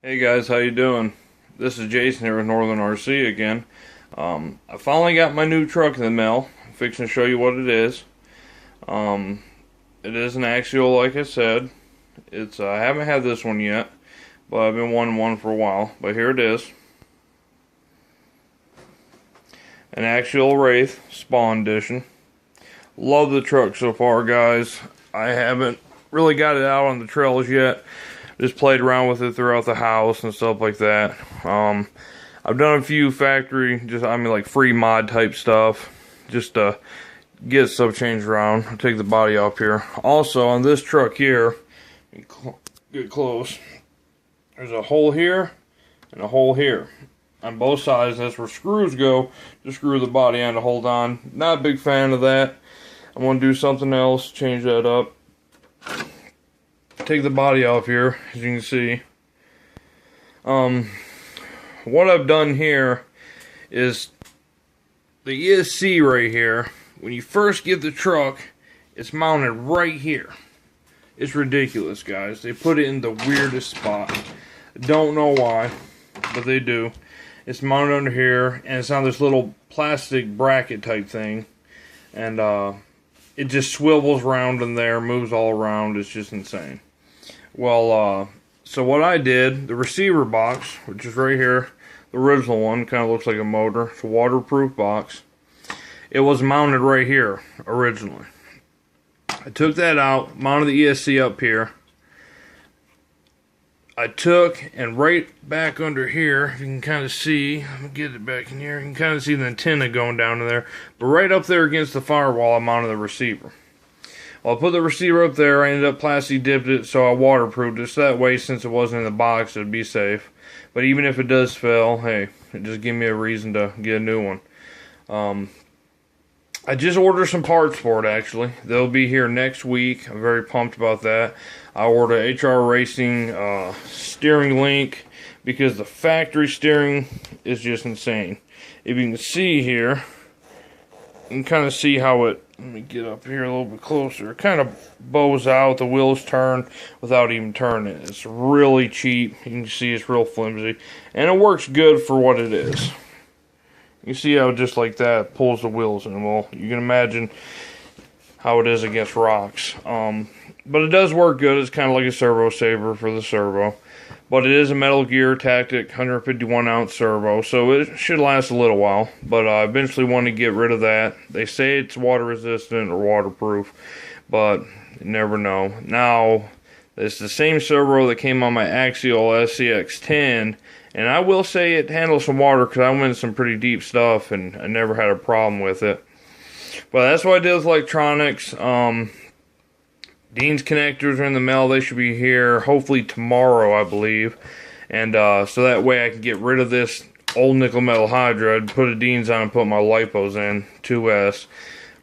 Hey guys, how you doing? This is Jason here with Northern RC again. I finally got my new truck in the mail. I'm fixing to show you what it is. It is an Axial, like I said. I haven't had this one yet, but I've been wanting one for a while. But here it is. An Axial Wraith Spawn Edition. Love the truck so far, guys. I haven't really got it out on the trails yet. Just played around with it throughout the house and stuff like that. I've done a few factory, like free mod type stuff, just to get stuff changed around. I'll take the body off here. Also, on this truck here, get close, there's a hole here and a hole here. On both sides, that's where screws go to screw the body on to hold on. Not a big fan of that. I want to do something else, change that up. Take the body off here, as you can see. What I've done here is the ESC right here. When you first get the truck, it's mounted right here. It's ridiculous, guys. They put it in the weirdest spot. Don't know why, but they do. It's mounted under here, and it's on this little plastic bracket type thing, and it just swivels around in there, moves all around. It's just insane. Well, so what I did, the receiver box, which is right here, the original one, kind of looks like a motor. It's a waterproof box. It was mounted right here, originally. I took that out, mounted the ESC up here. I took, and right back under here, you can kind of see, let me get it back in here, you can kind of see the antenna going down in there. But right up there against the firewall, I mounted the receiver. Well, I put the receiver up there. I ended up plastic dipped it, so I waterproofed it. So that way, since it wasn't in the box, it would be safe. But even if it does fail, hey, it just give me a reason to get a new one. I just ordered some parts for it, actually. They'll be here next week. I'm very pumped about that. I ordered HR Racing steering link because the factory steering is just insane. If you can see here, you can kind of see how it, let me get up here a little bit closer. It kind of bows out, the wheels turn without even turning. It's really cheap. You can see it's real flimsy. And it works good for what it is. You see how just like that pulls the wheels in. Well, you can imagine how it is against rocks. But it does work good. It's kind of like a servo saver for the servo. But it is a Metal Gear Tactic 151 ounce servo, so it should last a little while. But I eventually want to get rid of that. They say it's water resistant or waterproof, but you never know. Now, it's the same servo that came on my Axial SCX10, and I will say it handles some water because I went in some pretty deep stuff and I never had a problem with it. But that's what I did with electronics. Dean's connectors are in the mail. They should be here hopefully tomorrow, I believe. And so that way I can get rid of this old nickel metal hydride, put a Dean's on and put my LiPos in, 2S.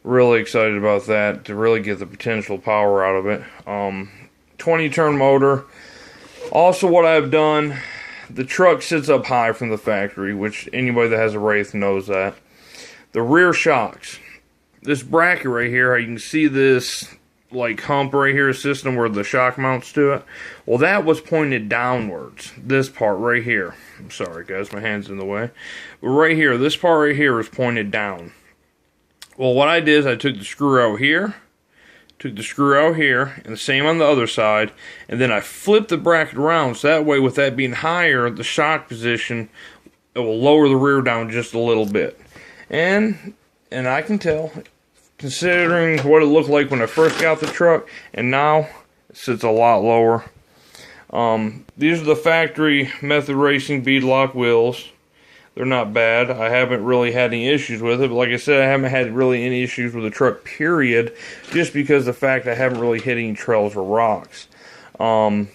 Really excited about that to really get the potential power out of it. 20 turn motor. Also what I've done, the truck sits up high from the factory, which anybody that has a Wraith knows that. The rear shocks. This bracket right here, how you can see this like hump right here, system where the shock mounts to it. Well, that was pointed downwards. This part right here. I'm sorry, guys, my hand's in the way. But right here, this part right here is pointed down. Well, what I did is I took the screw out here, and the same on the other side, and then I flipped the bracket around, so that way, with that being higher, the shock position, it will lower the rear down just a little bit. And I can tell, considering what it looked like when I first got the truck, and now it sits a lot lower. These are the factory Method Racing beadlock wheels. They're not bad. I haven't really had any issues with it, but like I said, I haven't had really any issues with the truck, period, just because of the fact I haven't really hit any trails or rocks. But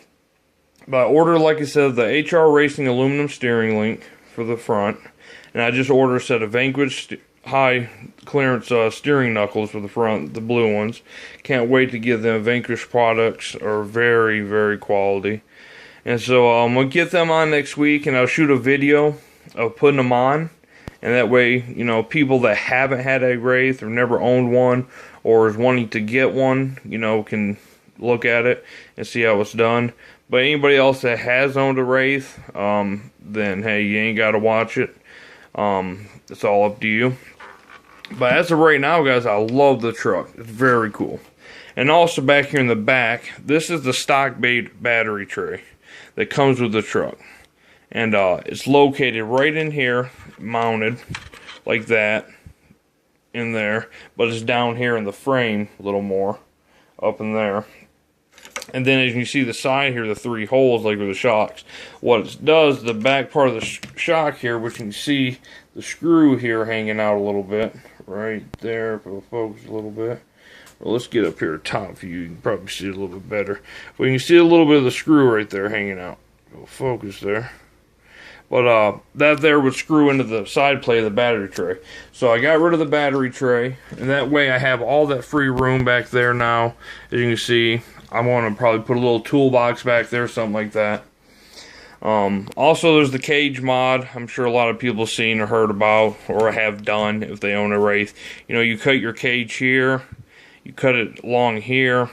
I ordered, like I said, the HR Racing aluminum steering link for the front, and I just ordered a set of Vanquish high clearance steering knuckles for the front, the blue ones. Can't wait to get them. Vanquish products are very, very quality. And so I'm going to get them on next week, and I'll shoot a video of putting them on. And that way, you know, people that haven't had a Wraith or never owned one or is wanting to get one, you know, can look at it and see how it's done. But anybody else that has owned a Wraith, then hey, you ain't got to watch it. It's all up to you. But as of right now, guys, I love the truck. It's very cool. And also back here in the back, this is the stock battery tray that comes with the truck. And it's located right in here, mounted like that, in there. But it's down here in the frame a little more, up in there. And then as you see the side here, the 3 holes like with the shocks. What it does, the back part of the shock here, which you can see the screw here hanging out a little bit. Right there, if it'll focus a little bit. Well, let's get up here top view. You can probably see it a little bit better. But you can see a little bit of the screw right there hanging out. It'll focus there. But that there would screw into the side plate of the battery tray. So I got rid of the battery tray. And that way I have all that free room back there now. As you can see, I want to probably put a little toolbox back there, something like that. Also, there's the cage mod. I'm sure a lot of people have seen or heard about or have done if they own a Wraith. You know, you cut your cage here, you cut it along here,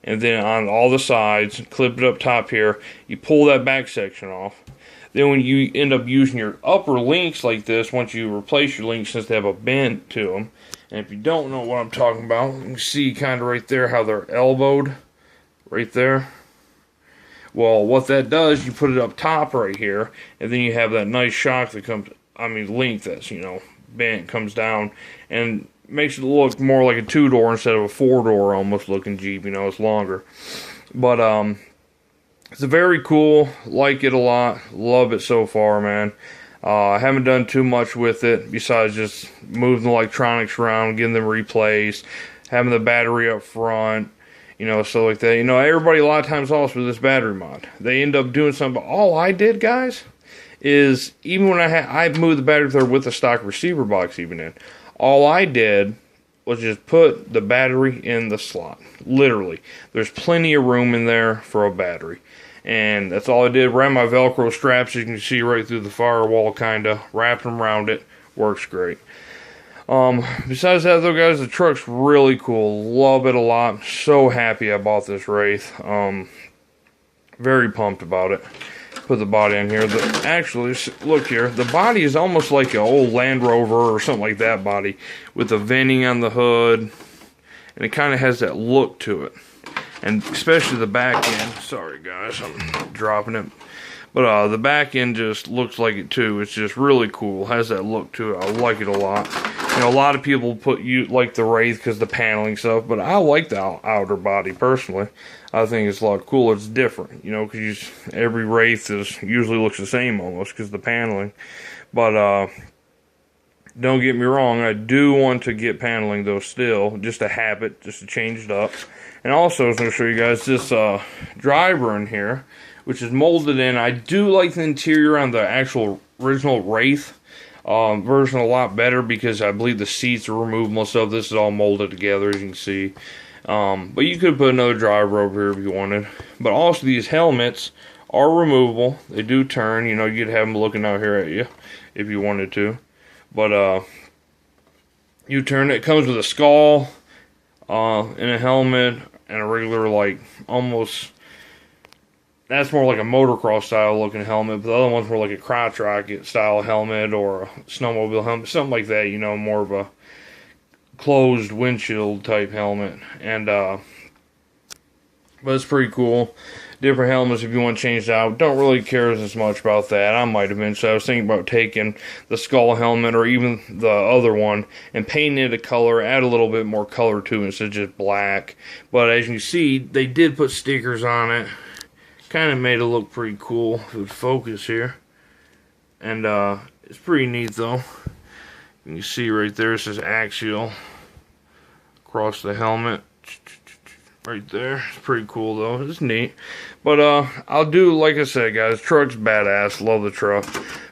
and then on all the sides, clip it up top here. You pull that back section off. Then when you end up using your upper links like this, once you replace your links, since they have a bend to them, and if you don't know what I'm talking about, you can see kind of right there how they're elbowed, right there. Well, what that does, you put it up top right here, and then you have that nice shock that comes, link that's, you know, bent, comes down, and makes it look more like a 2-door instead of a 4-door almost looking Jeep, you know, it's longer. But, it's very cool, like it a lot, love it so far, man. I haven't done too much with it, besides just moving the electronics around, getting them replaced, having the battery up front, you know, so like that. You know, everybody a lot of times also with this battery mod, they end up doing something. But all I did, guys, is even when I moved the battery there with the stock receiver box even in, all I did was just put the battery in the slot. Literally, there's plenty of room in there for a battery, and that's all I did. Ran my Velcro straps, you can see right through the firewall, kinda wrapped them around it. Works great. Besides that though, guys, the truck's really cool. Love it a lot. So happy I bought this Wraith. Very pumped about it. Put the body on here. Actually, look here. The body is almost like an old Land Rover or something like that body, with the venting on the hood, and it kind of has that look to it. And especially the back end. Sorry guys, I'm dropping it. But the back end just looks like it too. It's just really cool. Has that look to it. I like it a lot. You know, a lot of people like the Wraith because the paneling stuff, but I like the outer body personally. I think it's a lot cooler. It's different, you know, because every Wraith usually looks the same almost because the paneling. But don't get me wrong, I do want to get paneling though still, just a habit, just to change it up. And also I was going to show you guys this driver in here, which is molded in. I do like the interior on the actual original Wraith version a lot better because I believe the seats are removable and stuff. This is all molded together, as you can see. But you could put another driver over here if you wanted. But also these helmets are removable. They do turn. You know, you could have them looking out here at you if you wanted to. But you turn it. It comes with a skull and a helmet and a regular, like, almost... That's more like a motocross style looking helmet, but the other one's more like a crotch rocket style helmet or a snowmobile helmet, something like that, you know, more of a closed windshield type helmet. And but it's pretty cool. Different helmets if you want to change it out. Don't really care as much about that. I might eventually. I was thinking about taking the skull helmet or even the other one and painting it a color, add a little bit more color to it instead of just black. But as you can see, they did put stickers on it. Kind of made it look pretty cool with focus here. And it's pretty neat though. You can see right there, it says Axial across the helmet. Right there. It's pretty cool though. It's neat. But I'll do, like I said, guys, truck's badass. Love the truck.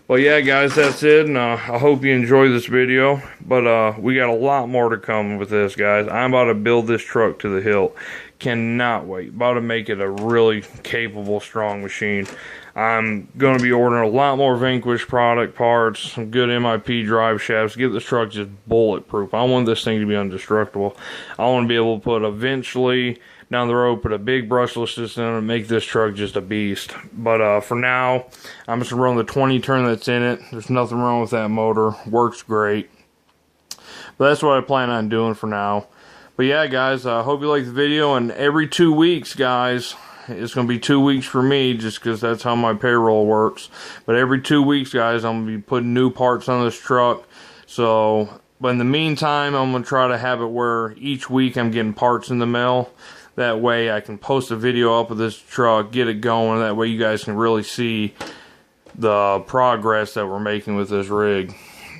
But yeah, guys, that's it. And I hope you enjoy this video. But we got a lot more to come with this, guys. I'm about to build this truck to the hilt. Cannot wait. About to make it a really capable, strong machine. I'm going to be ordering a lot more Vanquish product parts, some good MIP drive shafts, get this truck just bulletproof. I want this thing to be indestructible. I want to be able to put eventually down the road, put a big brushless system in and make this truck just a beast. But for now, I'm just gonna run the 20 turn that's in it. There's nothing wrong with that motor. Works great. But that's what I plan on doing for now. But yeah, guys, I hope you like the video. And every 2 weeks, guys, it's going to be 2 weeks for me just because that's how my payroll works. But every 2 weeks, guys, I'm going to be putting new parts on this truck. So, but in the meantime, I'm going to try to have it where each week I'm getting parts in the mail. That way I can post a video up of this truck, get it going. That way you guys can really see the progress that we're making with this rig.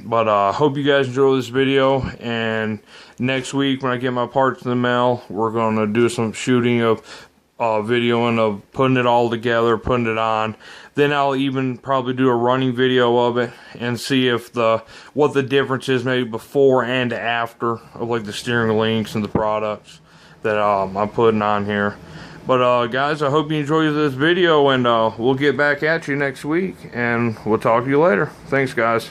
But I hope you guys enjoy this video, and next week when I get my parts in the mail, we're going to do some shooting of videoing of putting it all together, putting it on. Then I'll even probably do a running video of it and see if what the difference is maybe before and after of like the steering links and the products that I'm putting on here. But guys, I hope you enjoyed this video, and we'll get back at you next week, and we'll talk to you later. Thanks, guys.